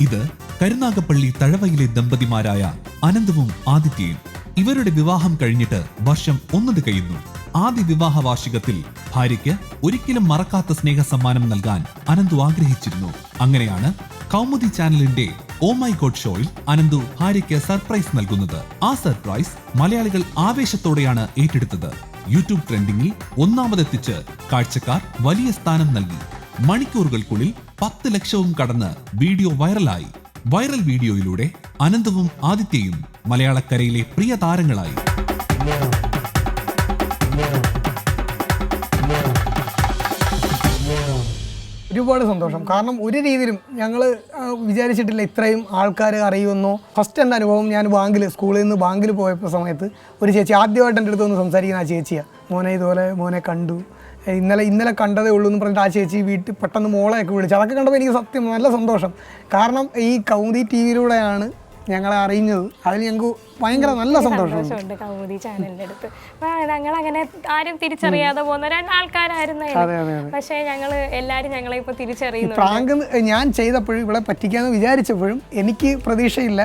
ഇത് കരുനാഗപ്പള്ളി തഴവയിലെ ദമ്പതിമാരായ അനന്തവും ആദിത്യയും. ഇവരുടെ വിവാഹം കഴിഞ്ഞിട്ട് വർഷം 1 തികയുന്നു. ആദ്യ വിവാഹ വാർഷികത്തിൽ ഭാര്യയ്ക്ക് ഒരിക്കലും മറക്കാത്ത സ്നേഹ സമ്മാനം നൽകാൻ അനന്തു ആഗ്രഹിച്ചിരുന്നു. അങ്ങനെയാണ് കൗമുദി ചാനലിന്റെ ഓ മൈ ഗോഡ് ഷോയിൽ അനന്തു ഭാര്യയ്ക്ക് സർപ്രൈസ് നൽകുന്നത്. ആ സർപ്രൈസ് മലയാളികൾ ആവേശത്തോടെയാണ് ഏറ്റെടുത്തത്. യൂട്യൂബ് ട്രെൻഡിംഗിൽ 1ാമതെത്തിച്ച് കാഴ്ചക്കാർ വലിയ സ്ഥാനം നൽകി. മണിക്കൂറുകൾക്കുള്ളിൽ 10 ലക്ഷവും കടന്ന് വീഡിയോ വൈറലായി. വൈറൽ വീഡിയോയിലൂടെ അനന്തവും ആദിത്യയും മലയാളക്കരയിലെ പ്രിയ താരങ്ങളായി. ഒരുപാട് സന്തോഷം. കാരണം ഒരു രീതിയിലും ഞങ്ങൾ വിചാരിച്ചിട്ടില്ല ഇത്രയും ആൾക്കാർ അറിയുമെന്നോ. ഫസ്റ്റ് എൻ്റെ അനുഭവം ഞാൻ സ്കൂളിൽ നിന്ന് ബാങ്കിൽ പോയപ്പോൾ സമയത്ത് ഒരു ചേച്ചി ആദ്യമായിട്ട് എൻ്റെ അടുത്ത് വന്ന് സംസാരിക്കുന്ന ആ ചേച്ചിയാണ്. മോനെ കണ്ടു, ഇന്നലെ കണ്ടതേ ഉള്ളൂ എന്ന് പറഞ്ഞിട്ട് ആ ചേച്ചി വീട്ടിൽ പെട്ടെന്ന് മോളെയൊക്കെ വിളിച്ചു. അതൊക്കെ കണ്ടപ്പോൾ എനിക്ക് സത്യം നല്ല സന്തോഷം. കാരണം ഈ കൗമുദി TV-യിലൂടെയാണ് ഞങ്ങളെ അറിയുന്നത്. അതിൽ ഞങ്ങൾക്ക് ഭയങ്കര നല്ല സന്തോഷമുണ്ട്. കൗമുദി ചാനലിന്റെ അടുത്ത് ഞങ്ങളങ്ങനെ ആരും തിരിച്ചറിയാതെ പോകുന്ന 2 ആൾക്കാരായിരുന്നു. പക്ഷേ എല്ലാരും ഞങ്ങളെ ഇപ്പൊ തിരിച്ചറിയുന്നു. പ്രാങ്ക് ഞാൻ ചെയ്തപ്പോഴും ഇവിടെ പറ്റിക്കാന്ന് വിചാരിച്ചപ്പോഴും എനിക്ക് പ്രതീക്ഷയില്ല.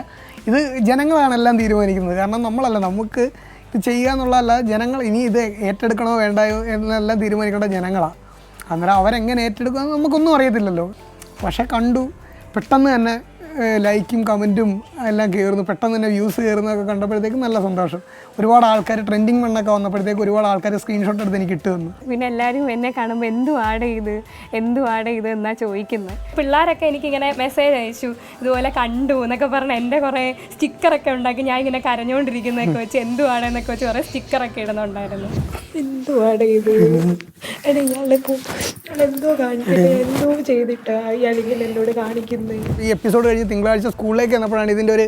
ഇത് ജനങ്ങളാണ് എല്ലാം തീരുമാനിക്കുന്നത്. കാരണം നമ്മളല്ല, നമുക്ക് ഇത് ചെയ്യുക എന്നുള്ളതല്ല, ജനങ്ങൾ ഇനി ഇത് ഏറ്റെടുക്കണോ വേണ്ടായോ എന്നെല്ലാം തീരുമാനിക്കേണ്ട ജനങ്ങളാണ്. അന്നേരം അവരെങ്ങനെ ഏറ്റെടുക്കുമെന്ന് നമുക്കൊന്നും അറിയത്തില്ലല്ലോ. പക്ഷെ കണ്ടു, പെട്ടെന്ന് തന്നെ ലൈക്കും കമൻറ്റും എല്ലാം കയറുന്നു, പെട്ടെന്ന് തന്നെ വ്യൂസ് കയറുന്നതൊക്കെ കണ്ടപ്പോഴത്തേക്കും നല്ല സന്തോഷം. ഒരുപാട് ആൾക്കാർ ട്രെൻഡിങ് മണ്ണൊക്കെ വന്നപ്പോഴത്തേക്ക് ഒരുപാട് ആൾക്കാർ സ്ക്രീൻഷോട്ട് എടുത്ത് എനിക്ക് ഇട്ട് തന്നു. പിന്നെ എല്ലാവരും എന്നെ കാണുമ്പോൾ എന്തു ആഡ് ചെയ്ത് എന്നാ ചോദിക്കുന്നത്. പിള്ളേരൊക്കെ എനിക്കിങ്ങനെ മെസ്സേജ് അയച്ചു, ഇതുപോലെ കണ്ടു എന്നൊക്കെ പറഞ്ഞ് എൻ്റെ കുറേ സ്റ്റിക്കറൊക്കെ ഉണ്ടാക്കി ഞാൻ ഇങ്ങനെ കരഞ്ഞുകൊണ്ടിരിക്കുന്നതൊക്കെ വെച്ച് എന്തുവാണെന്നൊക്കെ വെച്ച് കുറേ സ്റ്റിക്കറൊക്കെ ഇടുന്നുണ്ടായിരുന്നു. എന്തുവാണ് ഇത്, ഇയാളെന്തോ കാണിക്കുന്നത്, എന്തോ ചെയ്തിട്ട് ഇയാളിങ്ങനെ എന്നോട് കാണിക്കുന്നത്. ഈ എപ്പിസോഡ് കഴിഞ്ഞ് തിങ്കളാഴ്ച സ്കൂളിലേക്ക് വന്നപ്പോഴാണ് ഇതിൻ്റെ ഒരു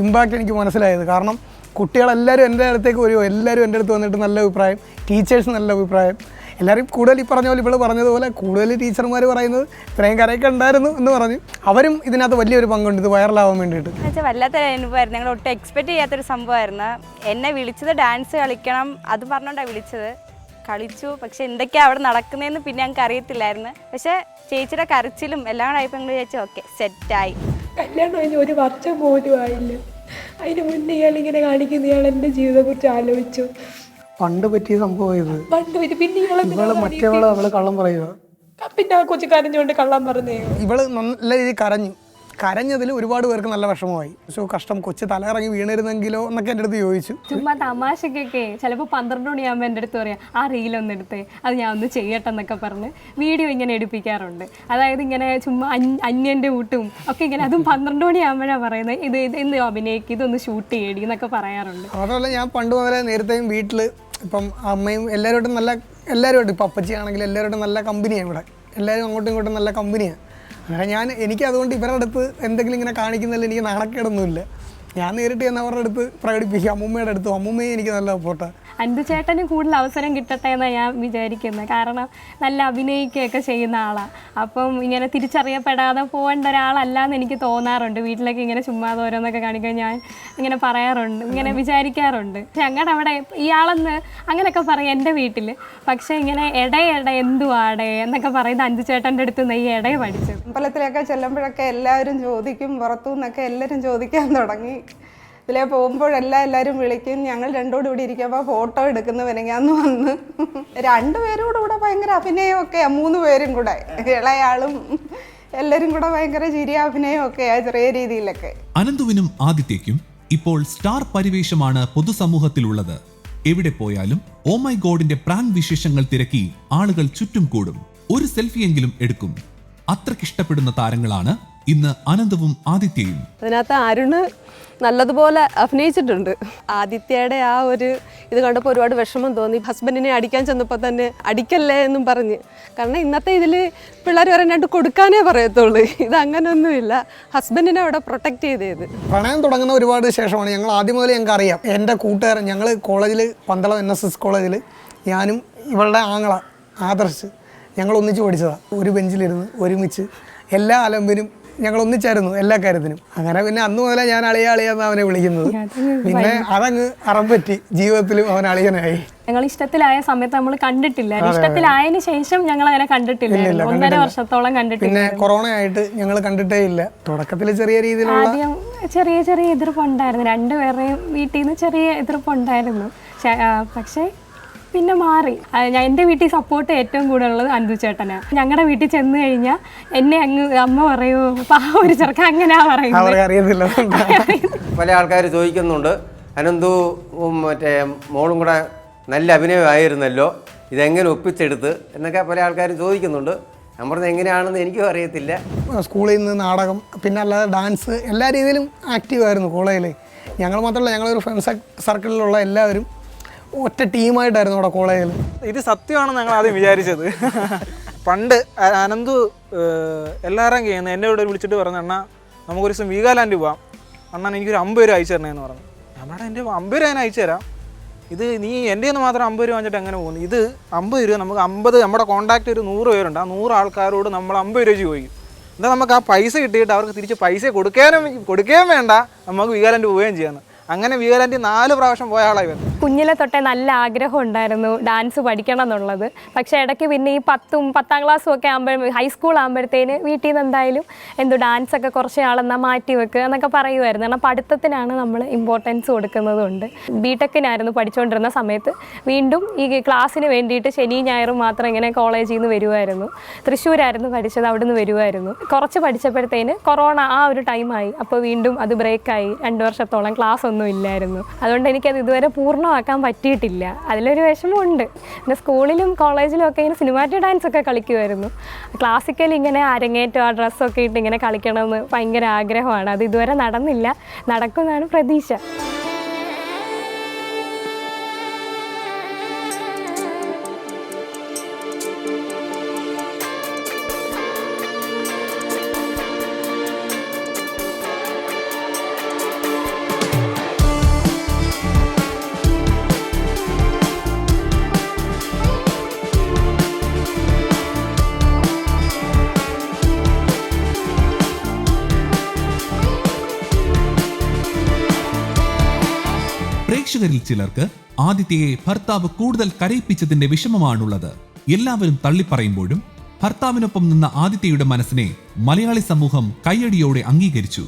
ഇമ്പാക്റ്റ് എനിക്ക് മനസ്സിലായത്. കാരണം കുട്ടികളെല്ലാവരും എൻ്റെ അടുത്തേക്ക് വരുമോ, എല്ലാവരും എൻ്റെ അടുത്ത് വന്നിട്ട് നല്ല അഭിപ്രായം, ടീച്ചേഴ്സ് നല്ല അഭിപ്രായം. എല്ലാവരും കൂടുതൽ ഈ പറഞ്ഞ പോലെ പറഞ്ഞതുപോലെ കൂടുതൽ ടീച്ചർമാർ പറയുന്നത് ഇത്രയും കരയൊക്കെ ഉണ്ടായിരുന്നു എന്ന് പറഞ്ഞു. അവരും ഇതിനകത്ത് വലിയൊരു പങ്കുണ്ട് ഇത് വൈറലാവാൻ വേണ്ടിയിട്ട്. വല്ലാത്തൊരു അനുഭവമായിരുന്നു. ഞങ്ങൾ ഒട്ടും എക്സ്പെക്റ്റ് ചെയ്യാത്തൊരു സംഭവമായിരുന്നു. എന്നെ വിളിച്ചത് ഡാൻസ് കളിക്കണം അത് പറഞ്ഞുകൊണ്ടാണ് വിളിച്ചത്. കളിച്ചു, പക്ഷെ എന്തൊക്കെയാണ് അവിടെ നടക്കുന്നതെന്ന് പിന്നെ ഞങ്ങൾക്ക് അറിയത്തില്ലായിരുന്നു. പക്ഷേ ചേച്ചിയുടെ കരച്ചിലും എല്ലാം കൂടെ ആയപ്പോൾ ഞങ്ങൾ വിചാരിച്ചു ഓക്കെ സെറ്റായി. കല്യാണം കഴിഞ്ഞ് 1 വർഷം പോലും ആയില്ല. അതിന് മുന്നേ ഇയാളിങ്ങനെ കാണിക്കുന്ന ഇയാൾ എൻ്റെ ജീവിതത്തെക്കുറിച്ച് ആലോചിച്ചു. പണ്ട് പറ്റിയ സംഭവം ഇത്. പിന്നെ അവള് കള്ളം പറയുക, പിന്നെ ആ കൊച്ചു കരഞ്ഞുകൊണ്ട് കള്ളം പറഞ്ഞേ. ഇവള് നല്ല രീതിയിൽ കരഞ്ഞതിൽ ഒരുപാട് പേർക്ക് നല്ല വിഷമമായി. പക്ഷേ കഷ്ടം, കൊച്ചു തലയിറങ്ങി വീണിരുന്നെങ്കിലോ എന്നൊക്കെ എൻ്റെ അടുത്ത് ചോദിച്ചു. ചുമ്മാ തമാശക്കൊക്കെ ചിലപ്പോൾ 12 മണിയാകുമ്പോൾ എൻ്റെ അടുത്ത് പറയാം ആ റീലൊന്ന് എടുത്തേ, അത് ഞാൻ ഒന്ന് ചെയ്യട്ടെ എന്നൊക്കെ പറഞ്ഞ് വീഡിയോ ഇങ്ങനെ എടുപ്പിക്കാറുണ്ട്. അതായത് ഇങ്ങനെ ചുമ്മാ അന്യൻ്റെ കൂട്ടും ഒക്കെ ഇങ്ങനെ, അതും 12 മണിയാകുമ്പോഴാണ് പറയുന്നത് ഇത് ഇന്ന് അഭിനയിക്കും, ഇതൊന്ന് ഷൂട്ട് ചെയ്യടി എന്നൊക്കെ പറയാറുണ്ട്. മാത്രമല്ല ഞാൻ പണ്ട് മുതലേ നേരത്തെയും വീട്ടിൽ ഇപ്പം അമ്മയും എല്ലാവരുമായിട്ടും ഇപ്പം അപ്പച്ചിയാണെങ്കിൽ എല്ലാവരോടും നല്ല കമ്പനിയാണ്. ഇവിടെ എല്ലാവരും അങ്ങോട്ടും ഇങ്ങോട്ടും നല്ല കമ്പനിയാണ്. അങ്ങനെ എനിക്ക് അതുകൊണ്ട് ഇവരുടെ അടുത്ത് എന്തെങ്കിലും ഇങ്ങനെ കാണിക്കുന്നതിൽ എനിക്ക് നാണക്കേടൊന്നുമില്ല. ഞാൻ നേരിട്ട് ചെന്ന് അവരുടെ അടുത്ത് പ്രകടിപ്പിക്കും. അമ്മൂമ്മയുടെ അടുത്തും അമ്മൂമ്മയും എനിക്ക് നല്ല സപ്പോർട്ടാണ്. അൻപു ചേട്ടന് കൂടുതൽ അവസരം കിട്ടട്ടെ എന്നാണ് ഞാൻ വിചാരിക്കുന്നത്. കാരണം നല്ല അഭിനയിക്കുകയൊക്കെ ചെയ്യുന്ന ആളാണ്. അപ്പം ഇങ്ങനെ തിരിച്ചറിയപ്പെടാതെ പോകേണ്ട ഒരാളല്ലാന്ന് എനിക്ക് തോന്നാറുണ്ട്. വീട്ടിലൊക്കെ ഇങ്ങനെ ചുമ്മാ ഓരോന്നൊക്കെ കാണിക്കാൻ ഞാൻ ഇങ്ങനെ പറയാറുണ്ട്, ഇങ്ങനെ വിചാരിക്കാറുണ്ട്. പക്ഷെ ഞങ്ങളുടെ അവിടെ ഇയാളെന്ന് അങ്ങനെയൊക്കെ പറയും എൻ്റെ വീട്ടിൽ. പക്ഷേ ഇങ്ങനെ എന്തുവാടെ എന്നൊക്കെ പറയുന്നത് അൻപു ചേട്ടൻ്റെ അടുത്ത് നിന്ന് ഈ ഇടയെ പഠിച്ചത്. അമ്പലത്തിലൊക്കെ ചെല്ലുമ്പോഴൊക്കെ എല്ലാവരും ചോദിക്കും, പുറത്തു നിന്നൊക്കെ എല്ലാവരും ചോദിക്കാൻ തുടങ്ങി. ഇതിലേ പോകുമ്പോഴെല്ലാം എല്ലാവരും വിളിക്കും. ഞങ്ങൾ രണ്ടോടും ഇവിടെ ഇരിക്കുമ്പോൾ ഫോട്ടോ എടുക്കുന്നവനെങ്ങാന്ന് വന്ന് 2 പേരും കൂടെ ഭയങ്കര അഭിനയമൊക്കെയാ. 3 പേരും കൂടെ, ഇളയാളും എല്ലാവരും കൂടെ ഭയങ്കര ചിരി അഭിനയമൊക്കെയാ ചെറിയ രീതിയിലൊക്കെ. അനന്തുവിനും ആദിത്യയ്ക്കും ഇപ്പോൾ സ്റ്റാർ പരിവേഷമാണ് പൊതുസമൂഹത്തിലുള്ളത്. എവിടെ പോയാലും ഓ മൈ ഗോഡിന്റെ പ്രാങ്ക് വിശേഷങ്ങൾ തിരക്കി ആളുകൾ ചുറ്റും കൂടും. ഒരു സെൽഫിയെങ്കിലും എടുക്കും. അത്രക്കിഷ്ടപ്പെടുന്ന താരങ്ങളാണ് ഇന്ന് അനന്തവും ആദിത്യയും. അതിനകത്ത് അരുണ് നല്ലതുപോലെ അഭിനയിച്ചിട്ടുണ്ട്. ആദിത്യയുടെ ആ ഒരു ഇത് കണ്ടപ്പോൾ ഒരുപാട് വിഷമം തോന്നി. ഹസ്ബൻഡിനെ അടിക്കാൻ ചെന്നപ്പോൾ തന്നെ അടിക്കല്ലേ എന്നും പറഞ്ഞ്. കാരണം ഇന്നത്തെ ഇതിൽ പിള്ളേർ പറയാനായിട്ട് കൊടുക്കാനേ പറയത്തുള്ളൂ. ഇത് അങ്ങനെയൊന്നുമില്ല. ഹസ്ബൻഡിനെ അവിടെ പ്രൊട്ടക്റ്റ് ചെയ്തത്. പ്രണയം തുടങ്ങുന്ന ഒരുപാട് ശേഷമാണ്. ഞങ്ങൾ ആദ്യം മുതൽ ഞങ്ങൾക്ക് അറിയാം. എൻ്റെ കൂട്ടുകാരൻ, ഞങ്ങൾ കോളേജിൽ പന്തളം NSS കോളേജിൽ ഞാനും ഇവളുടെ ആങ്ങള ആദർശ് ഞങ്ങൾ ഒന്നിച്ച് പഠിച്ചതാണ്. ഒരു ബെഞ്ചിലിരുന്ന് ഒരുമിച്ച് എല്ലാ അലമ്പിനും ഞങ്ങൾ ഒന്നിച്ചായിരുന്നു എല്ലാ കാര്യത്തിനും. അങ്ങനെ പിന്നെ അന്ന് മുതലേ ഞാൻ അളിയാന്ന് അവനെ വിളിക്കുന്നത്. പിന്നെ അതങ്ങ് അറം പറ്റി, ജീവിതത്തിലും അവൻ അളിയനായി. ഞങ്ങൾ ഇഷ്ടത്തിലായ സമയത്ത് നമ്മൾ കണ്ടിട്ടില്ല, ഇഷ്ടത്തിലായതിനു ശേഷം ഞങ്ങൾ അങ്ങനെ കണ്ടിട്ടില്ല, 1.5 വർഷത്തോളം കണ്ടിട്ടില്ല. പിന്നെ കൊറോണ ആയിട്ട് ഞങ്ങൾ കണ്ടിട്ടേ ഇല്ല. തുടക്കത്തിൽ ചെറിയ രീതിയിലുള്ള ആദ്യം ചെറിയ എതിർപ്പുണ്ടായിരുന്നു, രണ്ടുപേരുടെയും വീട്ടിൽ നിന്ന് ചെറിയ എതിർപ്പുണ്ടായിരുന്നു. പക്ഷേ പിന്നെ മാറി. എൻ്റെ വീട്ടിൽ സപ്പോർട്ട് ഏറ്റവും കൂടുതലുള്ളത് അൻതു ചേട്ടനാണ്. ഞങ്ങളുടെ വീട്ടിൽ ചെന്ന് കഴിഞ്ഞാൽ എന്നെ അങ്ങ് അമ്മ പറയൂ ഒരു ചെറുക്ക അങ്ങനെയാ പറയുന്നത്. അറിയത്തില്ല. പല ആൾക്കാർ ചോദിക്കുന്നുണ്ട്, അനന്തു മറ്റേ മോളും കൂടെ നല്ല അഭിനയമായിരുന്നല്ലോ, ഇതെങ്ങനെ ഒപ്പിച്ചെടുത്ത് എന്നൊക്കെ പല ആൾക്കാരും ചോദിക്കുന്നുണ്ട്. ഞാൻ പറഞ്ഞത് എങ്ങനെയാണെന്ന് എനിക്കും അറിയത്തില്ല. സ്കൂളിൽ നിന്ന് നാടകം, പിന്നെ അല്ലാതെ ഡാൻസ്, എല്ലാ രീതിയിലും ആക്റ്റീവായിരുന്നു കോളേജിൽ. ഞങ്ങൾ മാത്രമല്ല, ഞങ്ങളൊരു ഫ്രണ്ട്സ് സർക്കിളിലുള്ള എല്ലാവരും ഒറ്റ ടീമായിട്ടായിരുന്നു അവിടെ കോളേജിൽ. ഇത് സത്യമാണെന്ന് ഞങ്ങൾ ആദ്യം വിചാരിച്ചത്. പണ്ട് അനന്തു എല്ലാവരും ചെയ്യുന്നത് എന്നെ ഇവിടെ വിളിച്ചിട്ട് പറഞ്ഞു, അണ്ണാ നമുക്കൊരു ദിവസം വീഗാലാൻഡ് പോവാം, അണ്ണാ എനിക്കൊരു 50 രൂപ അയച്ചു തരണേന്ന് പറഞ്ഞു. ഞാൻ പറഞ്ഞു എൻ്റെ 50 രൂപ ഞാൻ അയച്ചു തരാം, ഇത് നീ എൻ്റെ നിന്ന് മാത്രം 50 രൂപ വാങ്ങിച്ചിട്ട് എങ്ങനെ പോകുന്നു? ഇത് 50 രൂപ നമുക്ക് 50 നമ്മുടെ കോൺടാക്റ്റ് ഒരു 100 പേരുണ്ട്, ആ 100 ആൾക്കാരോട് നമ്മൾ 50 രൂപ ചോദിക്കും. എന്നാൽ നമുക്ക് ആ പൈസ കിട്ടിയിട്ട് അവർക്ക് തിരിച്ച് പൈസ കൊടുക്കുകയും വേണ്ട, നമുക്ക് വീഗാലാൻഡ് പോവുകയും ചെയ്യാമെന്ന്. അങ്ങനെ വീഗാലാൻഡ് 4 പ്രാവശ്യം പോയ ആളായി വരുന്നത്. കുഞ്ഞിലെ തൊട്ടേ നല്ല ആഗ്രഹം ഉണ്ടായിരുന്നു ഡാൻസ് പഠിക്കണം എന്നുള്ളത്. പക്ഷേ ഇടയ്ക്ക് പിന്നെ ഈ 10ാം ക്ലാസ്സും ഒക്കെ ഹൈസ്കൂൾ ആകുമ്പോഴത്തേന് വീട്ടിൽ നിന്ന് എന്തായാലും ഡാൻസൊക്കെ കുറച്ച് ആളെന്നാൽ മാറ്റി വെക്കുക എന്നൊക്കെ പറയുമായിരുന്നു. കാരണം പഠിത്തത്തിനാണ് നമ്മൾ ഇമ്പോർട്ടൻസ് കൊടുക്കുന്നതുകൊണ്ട്. ബിടെക്കിനായിരുന്നു പഠിച്ചുകൊണ്ടിരുന്ന സമയത്ത് വീണ്ടും ഈ ക്ലാസ്സിന് വേണ്ടിയിട്ട് ശനി ഞായറും മാത്രം ഇങ്ങനെ കോളേജിൽ നിന്ന് വരുമായിരുന്നു. തൃശ്ശൂരായിരുന്നു പഠിച്ചത്, അവിടെ നിന്ന് വരുമായിരുന്നു. കുറച്ച് പഠിച്ചപ്പോഴത്തേന് കൊറോണ ആ ഒരു ടൈമായി. അപ്പോൾ വീണ്ടും അത് ബ്രേക്കായി. 2 വർഷത്തോളം ക്ലാസ് ഒന്നും ഇല്ലായിരുന്നു. അതുകൊണ്ട് എനിക്കത് ഇതുവരെ പൂർണ്ണമാക്കാൻ പറ്റിയിട്ടില്ല. അതിലൊരു വിഷമമുണ്ട്. പിന്നെ സ്കൂളിലും കോളേജിലും ഒക്കെ ഇങ്ങനെ സിനിമാറ്റിക് ഡാൻസ് ഒക്കെ കളിക്കുമായിരുന്നു. ക്ലാസിക്കൽ ഇങ്ങനെ അരങ്ങേറ്റം ആ ഡ്രസ്സൊക്കെ ഇട്ട് ഇങ്ങനെ കളിക്കണമെന്ന് ഭയങ്കര ആഗ്രഹമാണ്. അത് ഇതുവരെ നടന്നില്ല, നടക്കുമെന്നാണ് പ്രതീക്ഷ. പ്രേക്ഷകരിൽ ചിലർക്ക് ആദിത്യയെ ഭർത്താവ് കൂടുതൽ കരയിപ്പിച്ചതിന്റെ വിഷമമാണുള്ളത്. എല്ലാവരും തള്ളിപ്പറയുമ്പോഴും ഭർത്താവിനൊപ്പം നിന്ന ആദിത്യയുടെ മനസ്സിനെ മലയാളി സമൂഹം കയ്യടിയോടെ അംഗീകരിച്ചു.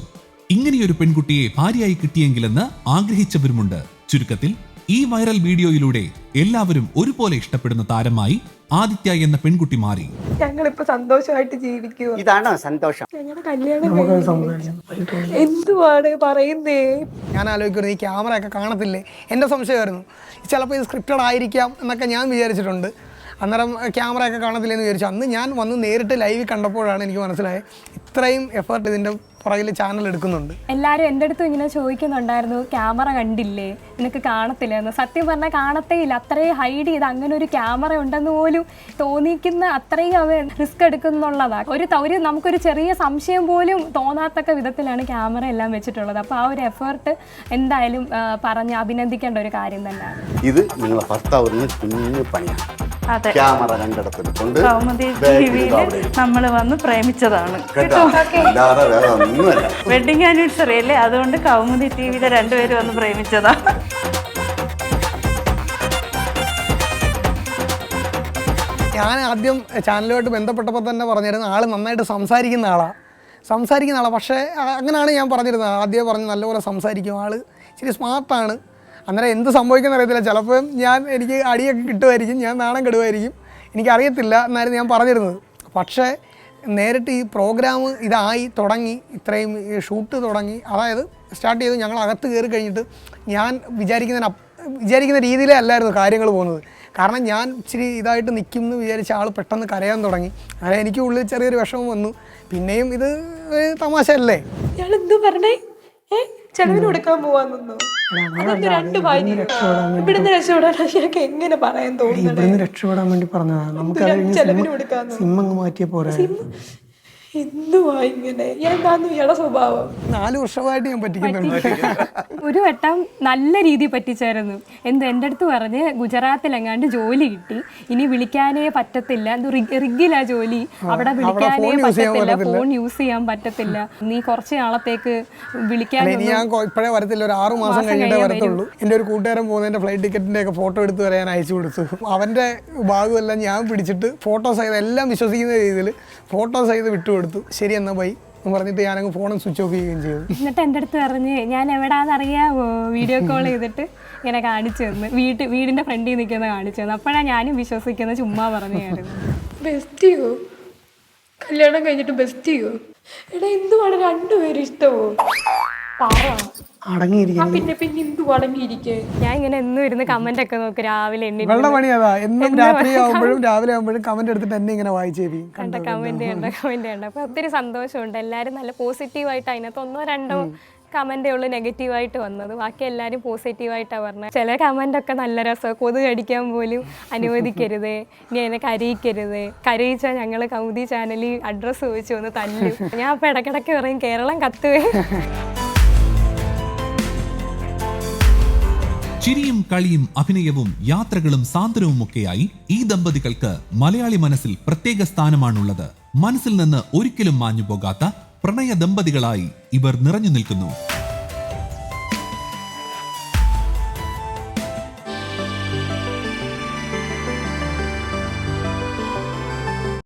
ഇങ്ങനെയൊരു പെൺകുട്ടിയെ ഭാര്യയായി കിട്ടിയെങ്കിലെന്ന് ആഗ്രഹിച്ചവരുമുണ്ട്. ചുരുക്കത്തിൽ ഈ വൈറൽ വീഡിയോയിലൂടെ എല്ലാവരും ഒരുപോലെ ഇഷ്ടപ്പെടുന്ന താരമായി ആദിത്യ എന്ന പെൺകുട്ടി മാറി. ഞങ്ങളിപ്പോ സന്തോഷമായിട്ട് ജീവിക്കുക. ഇതാണോ സന്തോഷം? ഞങ്ങളുടെ കല്യാണം എന്തുവാണ് പറയുന്നേ? ഞാൻ ആലോചിക്കുന്നത് ഈ ക്യാമറ ഒക്കെ കാണത്തില്ലേ, എൻ്റെ സംശയമായിരുന്നു. ചിലപ്പോൾ ഇത് സ്ക്രിപ്റ്റഡ് ആയിരിക്കാം എന്നൊക്കെ ഞാൻ വിചാരിച്ചിട്ടുണ്ട്. അന്നേരം ക്യാമറ ഒക്കെ കാണത്തില്ലെന്ന് വിചാരിച്ചു. അന്ന് ഞാൻ വന്ന് നേരിട്ട് ലൈവ് കണ്ടപ്പോഴാണ് എനിക്ക് മനസ്സിലായത് ഇത്രയും എഫേർട്ട് ഇതിൻ്റെ പുറകിൽ ചാനൽ എടുക്കുന്നുണ്ട്. എല്ലാവരും എൻ്റെ അടുത്തും ഇങ്ങനെ ചോദിക്കുന്നുണ്ടായിരുന്നു, ക്യാമറ കണ്ടില്ലേ, നിനക്ക് കാണത്തില്ല എന്ന്. സത്യം പറഞ്ഞാൽ കാണത്തേ ഇല്ല. അത്രയും ഹൈഡ് ചെയ്ത് അങ്ങനെ ഒരു ക്യാമറ ഉണ്ടെന്ന് പോലും തോന്നിക്കുന്ന അത്രയും അവർ റിസ്ക് എടുക്കുന്നുള്ളതാണ്. ഒരു നമുക്കൊരു ചെറിയ സംശയം പോലും തോന്നാത്തക്ക വിധത്തിലാണ് ക്യാമറ എല്ലാം വെച്ചിട്ടുള്ളത്. അപ്പോൾ ആ ഒരു എഫേർട്ട് എന്തായാലും പറഞ്ഞ് അഭിനന്ദിക്കേണ്ട ഒരു കാര്യം തന്നെയാണ്. ഇത് നിങ്ങളെ ഭർത്താവിന് കുഞ്ഞു പണിയാണ്. ക്യാമറ കണ്ടെടുത്തിട്ടുണ്ട്. നമ്മൾ വന്ന് പ്രേമിച്ചതാണ്. ഒന്നുമല്ല, വെഡിങ് ആനിവേഴ്സറി അല്ലേ, അതുകൊണ്ട് കൗമുദി ടിവിയിലെ 2 പേര് വന്ന് പ്രേമിച്ചതാണ്. ഞാൻ ആദ്യം ചാനലുമായിട്ട് ബന്ധപ്പെട്ടപ്പോൾ തന്നെ പറഞ്ഞിരുന്നു ആൾ നന്നായിട്ട് സംസാരിക്കുന്ന ആളാണ്. പക്ഷേ അങ്ങനെയാണ് ഞാൻ പറഞ്ഞിരുന്നത്. ആദ്യം പറഞ്ഞ് നല്ലപോലെ സംസാരിക്കും, ആൾ ഇച്ചിരി സ്മാർട്ടാണ്. അന്നേരം എന്ത് സംഭവിക്കുന്ന അറിയത്തില്ല. ചിലപ്പോൾ എനിക്ക് അടിയൊക്കെ കിട്ടുമായിരിക്കും, ഞാൻ നാണം കെടുമായിരിക്കും, എനിക്കറിയത്തില്ല എന്നായിരുന്നു ഞാൻ പറഞ്ഞിരുന്നത്. പക്ഷേ നേരിട്ട് ഈ പ്രോഗ്രാം ഇതായി തുടങ്ങി, ഇത്രയും ഷൂട്ട് തുടങ്ങി, അതായത് സ്റ്റാർട്ട് ചെയ്ത് ഞങ്ങൾ അകത്ത് കയറി കഴിഞ്ഞിട്ട് ഞാൻ വിചാരിക്കുന്ന രീതിയിലേ അല്ലായിരുന്നു കാര്യങ്ങൾ പോകുന്നത്. കാരണം ഞാൻ ഇച്ചിരി ഇതായിട്ട് നിൽക്കും എന്ന് വിചാരിച്ച ആൾ പെട്ടെന്ന് കരയാൻ തുടങ്ങി. അങ്ങനെ എനിക്ക് ഉള്ളിൽ ചെറിയൊരു വിഷമം വന്നു. പിന്നെയും ഇത് തമാശ അല്ലേ. ഇയാളെന്തു പറഞ്ഞേ? ചെലവിന് കൊടുക്കാൻ പോവാന്നോ? ഇവിടുന്ന് രക്ഷപ്പെടാൻ അയാൾക്ക് എങ്ങനെ പറയാൻ തോന്നുന്നു? രക്ഷപ്പെടാൻ വേണ്ടി പറഞ്ഞതാണ്. നമുക്ക് സിം അങ്ങ് മാറ്റിയ പോരാ. എന്തുവാ ഇങ്ങനെ എന്താന്ന് ഇയാളുടെ സ്വഭാവം? 4 വർഷമായിട്ട് ഞാൻ പറ്റിക്കുന്നുണ്ട്. ഒരു വട്ടം നല്ല രീതിയിൽ പറ്റിച്ചായിരുന്നു. എൻ്റെ അടുത്ത് പറഞ്ഞ് ഗുജറാത്തിലെങ്ങാണ്ട് ജോലി കിട്ടി, ഇനി വിളിക്കാനേ പറ്റത്തില്ല, റിഗിലാ ജോലി, അവിടെ വിളിക്കാനേ പറ്റത്തില്ല, ഫോൺ യൂസ് ചെയ്യാൻ പറ്റത്തില്ല, നീ കുറച്ച് നാളത്തേക്ക് വിളിക്കാൻ. ഇനി ഞാൻ ഇപ്പോഴേ വരത്തില്ല, ഒരു 6 മാസം കഴിഞ്ഞിട്ടേ വരത്തുള്ളൂ. എൻ്റെ ഒരു കൂട്ടുകാരൻ പോകുന്നതിൻ്റെ ഫ്ലൈറ്റ് ടിക്കറ്റിൻ്റെ ഒക്കെ ഫോട്ടോ എടുത്ത് വരാൻ അയച്ചു കൊടുത്തു. അവൻ്റെ ഭാഗമെല്ലാം ഞാൻ പിടിച്ചിട്ട് ഫോട്ടോ സഹിതം എല്ലാം വിശ്വസിക്കുന്ന രീതിയിൽ ഫോട്ടോ സഹിതം വിട്ടുകൊടുത്തു. ശരി എന്നാ ബൈ എന്ന് പറഞ്ഞിട്ട് ഞാനങ്ങ് ഫോണും സ്വിച്ച് ഓഫ് ചെയ്യുകയും ചെയ്തു. എന്നിട്ട് എൻ്റെ അടുത്ത് പറഞ്ഞ് ഞാൻ എവിടാന്നറിയാമോ, വീഡിയോ കോൾ ചെയ്തിട്ട് ഇങ്ങനെ കാണിച്ചു തന്നു, വീടിൻ്റെ ഫ്രണ്ടിൽ നിൽക്കുന്ന കാണിച്ചു തന്നു. അപ്പോഴാണ് ഞാനും വിശ്വസിക്കുന്നത്, ചുമ്മാ പറഞ്ഞായിരുന്നു. ബെസ്റ്റിയോ? കല്യാണം കഴിഞ്ഞിട്ട് ബെസ്റ്റിയോ? എടാ എന്തുവാണ് രണ്ടുപേരും ഇഷ്ടമോ? അടങ്ങിയിരിക്കും. പിന്നെ എന്തു അടങ്ങിയിരിക്കേ? ഞാൻ ഇങ്ങനെ എന്നും ഇരുന്ന് കമന്റ് ഒക്കെ നോക്കി രാവിലെ വെള്ള പണി അതാ. എന്നും രാത്രി ആകുമ്പോഴും രാവിലെ ആകുമ്പോഴും കമന്റ് എടുത്തിട്ട് എന്നെ ഇങ്ങനെ വായിച്ചേരും. കണ്ട കമന്റ് ഉണ്ട്. അപ്പൊ ഒത്തിരി സന്തോഷമുണ്ട്. എല്ലാവരും നല്ല പോസിറ്റീവായിട്ട്, അതിനകത്ത് 1-2 കമന്റേ ഉള്ളൂ നെഗറ്റീവായിട്ട് വന്നത്, ബാക്കി എല്ലാവരും പോസിറ്റീവായിട്ടാണ് പറഞ്ഞത്. ചില കമന്റ് ഒക്കെ നല്ല രസം, കൊതുക് കടിക്കാൻ പോലും അനുവദിക്കരുത്, ഇനി അതിനെ കരയിക്കരുത്, കരയിച്ചാൽ ഞങ്ങൾ കൗമുദി ചാനലിൽ അഡ്രസ്സ് ചോദിച്ചു വന്ന് തല്ലും. ഞാൻ അപ്പൊ ഇടയ്ക്കിടയ്ക്ക് പറയും കേരളം കത്തുവേ. ചിരിയും കളിയും അഭിനയവും യാത്രകളും സാന്ത്വനവും ഒക്കെയായി ഈ ദമ്പതികൾക്ക് മലയാളി മനസ്സിൽ പ്രത്യേക സ്ഥാനമാണുള്ളത്. മനസ്സിൽ നിന്ന് ഒരിക്കലും മാഞ്ഞു പോകാത്ത പ്രണയ ദമ്പതികളായി ഇവർ നിറഞ്ഞു നിൽക്കുന്നു.